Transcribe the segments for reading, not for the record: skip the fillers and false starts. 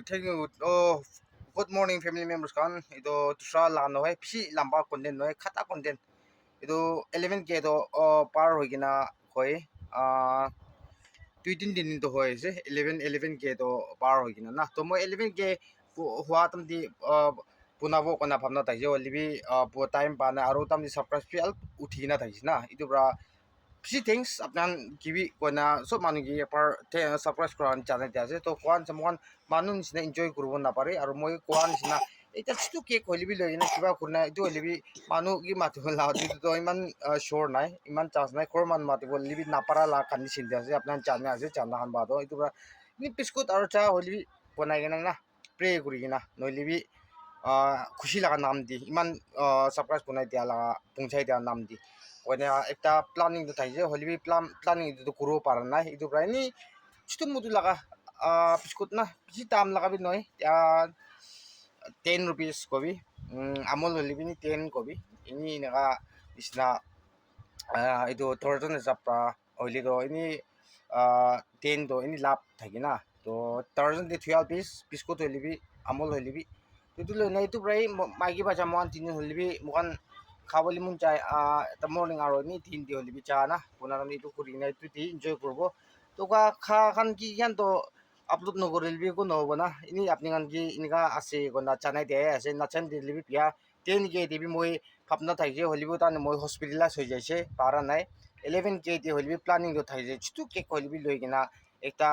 thank you. Oh, good morning, family members. Kan ito tusra la no hai pisi lamba content no hai khata content. Ito 11K to par hoy gina hoy. Ah, 2 din to hoy se 11K to par hoy gina na. To mo 11K huwa tam di punabo ko na phamna tai jo libi po time pa na aro tam di subscribe fial uthina tai na. Itu bra pisi things apnan kiwi ko na so manu gi par surprise kran channel te ase to kwan samwan manu nisna enjoy kurbo na pare aru moi kwan nisna eta chitu ke kolibi loi na kiba kurna itu libi manu gi matu la to iman sure nai iman chance nai kor man matu libi na para la kan sin ase apnan channel ase channel han ba do itu bra ni biskut aru cha holibi bonai gena na pray kuri gena noi libi खुशी लगा नाम दी इमान surprise बनाई दिया लगा पुंछाई दिया नाम दी one একটা planning তো থাইছে হলিবি প্ল্যানিং তো করবো পারে না itu প্রায় নি চিতু মুতু লাগা বিস্কুট না বেশি দাম লাগাবি নয় 10 rupees কবি আমল হলিবি নি 10 কবি ইনি নাকা ইসনা itu thorজন হিসাবটা হইলি তো ইনি 10 তো ইনি লাভ থাকি না তো thorজন দি 12 piece বিস্কুট হলিবি আমল হলিবি itu lo na itu প্রায় মাইকি বাজা মন তিন হলিবি মুখান খাবলি মন চাই the morning aro ni tin di holibi cha na puna ni tu kuri na tu ti enjoy korbo to ka kha khan ki khan to upload no korelbi ko no bana ini apni kan ki inika ase ko na chanai de ase na chan di libi pia 10K debi moi phapna thai je holibi ta moi hospitalize hoi jaise para nai 11K di holibi planning do thai je chitu ke holibi loi gina ekta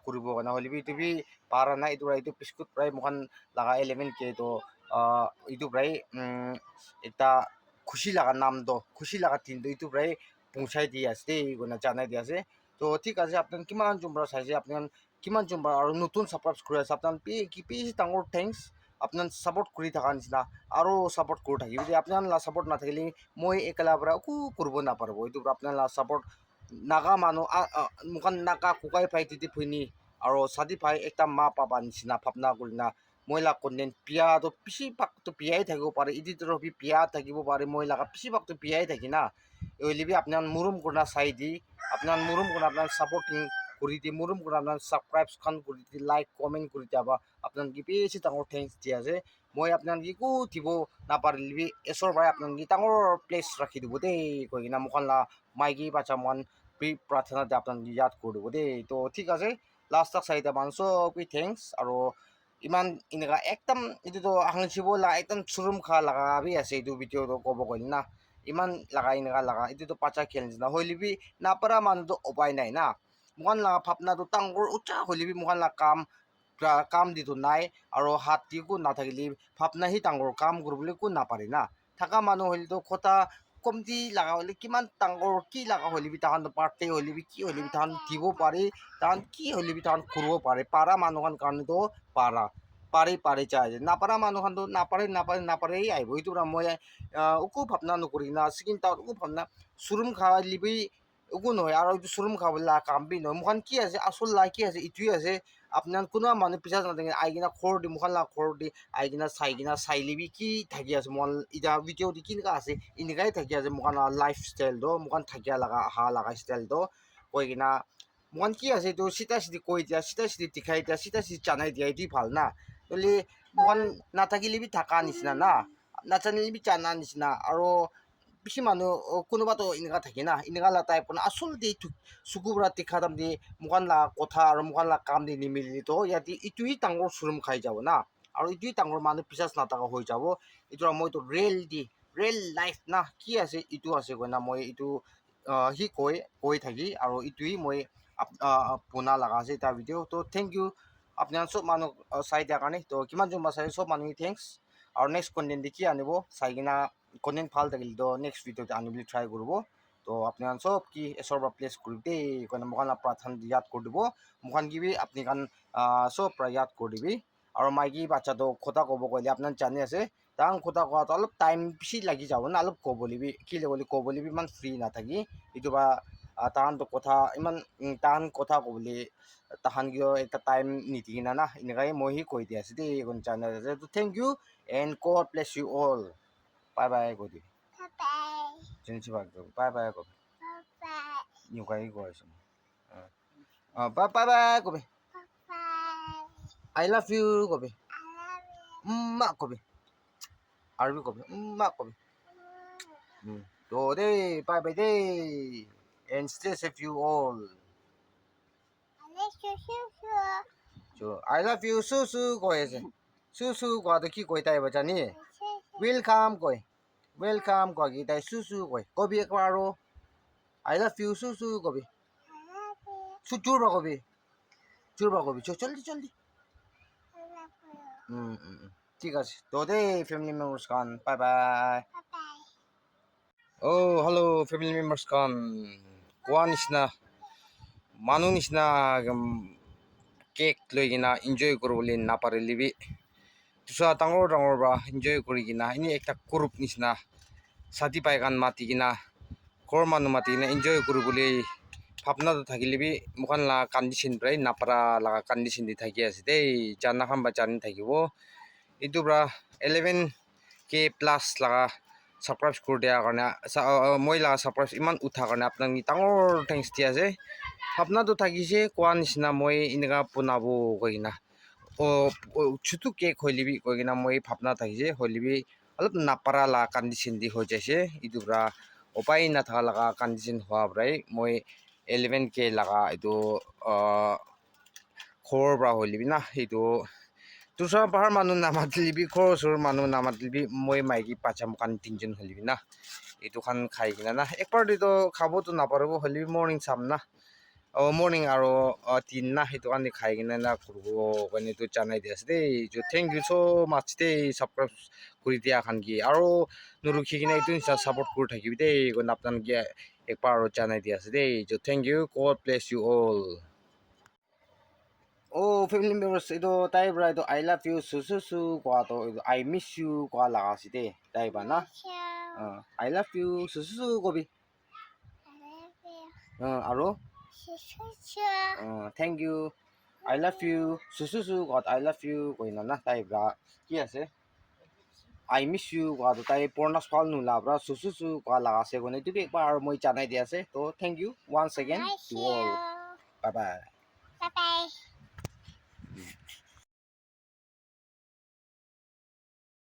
kuribo kana holibi tu bi para nai itu itu biscuit prai mokan laga 11K to itu prai ekta খুশি লাগা নাম তো খুশি লাগা তিন তো ইটো প্রায় পৌঁছাই দিয়ে আছে এইগুলো জানাই দিয়ে আছে তো ঠিক আছে আপনার কিমান জুমরা চাইছে আপনার কিমান জুমরা আৰু নতুন সাবস্ক্ৰাইব কৰে আছে আপনাৰ কি বেশি ডাঙৰ থ্যাংকস আপনাৰ সাপোৰ্ট কৰে থাকা নিচিনা আৰু সাপোৰ্ট কৰে থাকি যদি আপনাৰ লা সাপোৰ্ট না থাকিলে মই একেলা পৰা একো কৰিব নাপাৰব এইটো আপনাৰ লা সাপোৰ্ট নাগা মানুহ মুখান নাগা কুকাই ফাই তিতি ফুইনি আৰু সাদি ফাই একটা মা পাবা নিচিনা ভাবনা কৰিনা মহিলা কন্টেন্ট পিয়া তো বেছিভাগ তো পিয়াই থাকিব পাৰে এডিটৰ বি পিয়া থাকিব পাৰে মহিলাক বেছিভাগ তো পিয়াই থাকি না এইলিবি আপনার মুরুম করনা চাই দি আপনার মুরুম করনা আপনার সাপোর্টিং করে দি মুরুম করনা আপনার সাবস্ক্রাইব খান করে দি লাইক কমেন্ট করে দিবা আপনার কি বেশি ডাঙর থ্যাংকস দি আছে মই আপনার কি কো দিব নাপারিলিবি এসর ভাই আপনার কি ডাঙর প্লেস রাখি দিব দেই কই কিনা মুখান লা মাইকি বাচ্চা মন প্রার্থনা দিয়ে আপনার ইয়াদ করে দেবো দেই তো ঠিক আছে লাস্ট তাক চাইটা মানুষ কি থ্যাংকস আৰু ইমান এনেকা একদম এইটো হাংচিব লা একদম চুৰুম খা লাগা বি আছে এইটো ভিডিঅ'টো ক'ব গ'লে না ইমান লাগা এনেকা লাগা এইটোতো পাচা খেল নিচিনা হলিবি নাপাৰা মানুহটো উপায় নাই না মোকান লাগা ভাৱনাটো ডাঙৰ উচ্চা হলিবি মোকান লাগা কাম দিটো নাই আৰু হাত দি কো নাথাকিলে ভাৱনা সি ডাঙৰ কাম কৰিবলৈ কো নাপাৰে না থকা মানুহ হলিতো কথা কমতি লাগা হলে কিমান ডাঙৰ কি লাগা হলিবি তাহান বাৰ্থডে হলিবি কি হলিবি তাহান দিব পাৰি তাহান কি হলিবি তাহান কৰিব পাৰে পাৰা মানুহৰ কাৰণেতো পাৰা পাৰি চাই নাপাৰা মানুহখনতো নাপাৰেই আহিব এইটো মই একো ভাৱনা নকৰি না ছিকিম টাউন একো ভাৱনা চুৰুম খালিবি একো নহয় আৰু এইটো চুৰুম খাবলৈ কাম বি নহয় মোখান কি আছে আচল লাই কি আছে ইটোৱে আছে আপোনাৰ কোনো মানুহ পিছা নাথাকে আহি কিনা খৰ দি মোখান লা খৰ দি আহি কিনা চাই লিবি কি থাকি আছে মোখান এতিয়া ভিডিঅ' দি কেনেকুৱা আছে এনেকাই থাকি আছে মোখান লাইফ ষ্টাইলটো মোখান থাকিয়া লগা অহা লগা ষ্টাইলটো কৈ কিনা মোখান কি আছে এইটো চিধা চিধি কৈ দিয়া চিধা চিধি দেখাই দিয়া চিধা চিধি জানাই দিয়া এইটোৱে ভাল না বলে মোখান নাথাকিলেবি থাকা নিচিনা না নাজানিলেবি জানা নিচিনা আৰু বেছি মানুহ কোনোবাতো এনেকা থাকে না এনেকা লা টাইপ আচলতে চকু পৰা তীখা দাম দি মোখান লা কথা আৰু মোখান লা কাম দি নিমিলি তো ইয়াতে ইটোৱে ডাঙৰ চুৰুম খাই যাব না আৰু ইটোৱে ডাঙৰ মানুহ পিছাচ নাথাকা হৈ যাব এইটো মইতো ৰিয়েল লাইফ না কি আছে ইটো আছে কয় না মই এইটো সি কৈ থাকি আৰু ইটোৱে মই পোনা লগা আছে তাৰ ভিডিঅ' তো থেংক ইউ আপনাৰ সব মানুষ চাই দিয়াৰ কাৰণে তো কিমান জম্বা চাই সব মানুহ থেংকস আৰু নেক্সট কন্টেন্ট দেখি আনিব চাই কিনা কন্টেন্ট ভাল থাকিলে তো নেক্সট ভিডিঅ'ত আনিবলৈ ট্ৰাই কৰিব তো আপনাৰ সব কি এসৰ পৰা প্লেচ কৰি দেই কয় মোখান প্ৰাৰ্থনা ইয়াদ কৰি দিব মোখান কিবি আপনি কান সব পৰা ইয়াদ কৰি দিবি আৰু মাইকী বাচ্চাটো কথা ক'ব ক'লে আপোনাৰ জানি আছে তাহান কথা কোৱাটো অলপ টাইম বেছি লাগি যাব না অলপ ক'বলিবি কি ক'বলিবি ইমান ফ্ৰী নাথাকি এইটো বা তাহানটো কথা ইমান তাহান কথা ক'বলে tahan gyo একটা টাইম নীতি কিনা না এনেকাই মই সি কৈ দি আছো দেই এখন চ্যানেল আছে তো thank you and God bless you all bye bye কৈ দি চিনি বাই বাই কবি ইউকাই কৈ আছো বাই বাই কবি I love you কবি মা কবি আরবি কবি মা কবি তো দে bye bye De and stay safe you all I love you সুসু কই আছে সুসু কোৱা কি কই তাই জানি welcome কই welcome কোৱা কি তাই সুসু কই কবি একবাৰ আৰু I love you সুসু কবি চুচুৰ বা কবি জলদি জলদি ঠিক আছে তো দেই ফ্যামিলি মেম্বাৰ্স খান bye bye oh hello family members খান কোৱা নিচিনা মানুহ নিচিনা কেক লৈ কিনা এনজয় কৰিবলৈ নাপাৰিলিবি তুচা ডাঙৰ ডাঙৰ বা এনজয় কৰি কিনা এনে একটা গ্ৰুপ নিচিনা ছাতি পাই গান মাতি কিনা ঘৰ মানুহ মাতি কিনা এনজয় কৰিবলৈ ভাৱনাটো থাকিলিবি মোখান লা কণ্ডিশ্যন প্ৰায় নাপাৰা লগা কণ্ডিশ্যন দি থাকি আছে দেই জানা খান বা জানি থাকিব এইটো পৰা 11K প্লাছ লগা ছাবস্ক্ৰাইব কৰি দিয়াৰ কাৰণে মই লগা ছাবস্ক্ৰাইব ইমান উঠাৰ কাৰণে আপোনাক ডাঙৰ থেংকছ দি আছে ভাৱনাটো থাকিছে কোৱা নিচিনা মই এনেকুৱা বনাব কৈ কিনা ছোটো কেক হলিবি কৈ কিনা মই ভাৱনা থাকিছে হলিবি অলপ নাপাৰা লগা কণ্ডিশ্যন দি হৈ যাইছে এইটো পৰা উপায় নাথাকা লগা কণ্ডিশ্যন হোৱা পৰাই মই 11K লগা এইটো ঘৰৰ পৰা হলিবি না এইটো তুষাৰ পাহাৰ মানুহ নামাতিলিবি ঘৰ ওচৰৰ মানুহ নামাতিলিবি মই মাইকী বাচ্চা মোকান 3জন হলিবি না এইটো খান খাই কিনা না একবাৰতো খাবতো নাপাৰিব হলিবি মৰ্ণিং চাম না মৰ্ণিং আৰু 3 না সেইটো কাৰণে খাই কিনে না কৰিব কাৰণেতো জানাই দি আছে দেই থেংক ইউ চ' মাছ দেই ছাবস্ক্ৰাইব কৰি দিয়া খান কি আৰু নৰখি কিনে এইটো নিচিনা ছাপৰ্ট কৰি থাকিবি দেই আপোনালোকে একবাৰ আৰু জানাই দি আছে দেই thank you God bless you all oh family members itu tayo bro itu I love you sususu ko ato itu I miss you ko ala kasi de tayo ba na I love you sususu ko bi aro thank you I love you sususu ko I love you ko ina na tayo bra ki ase I miss you ko ato tayo pornas phal nula bra sususu ko ala kasi ko na itu bi ekbar moi janai di ase to thank you once again to all bye bye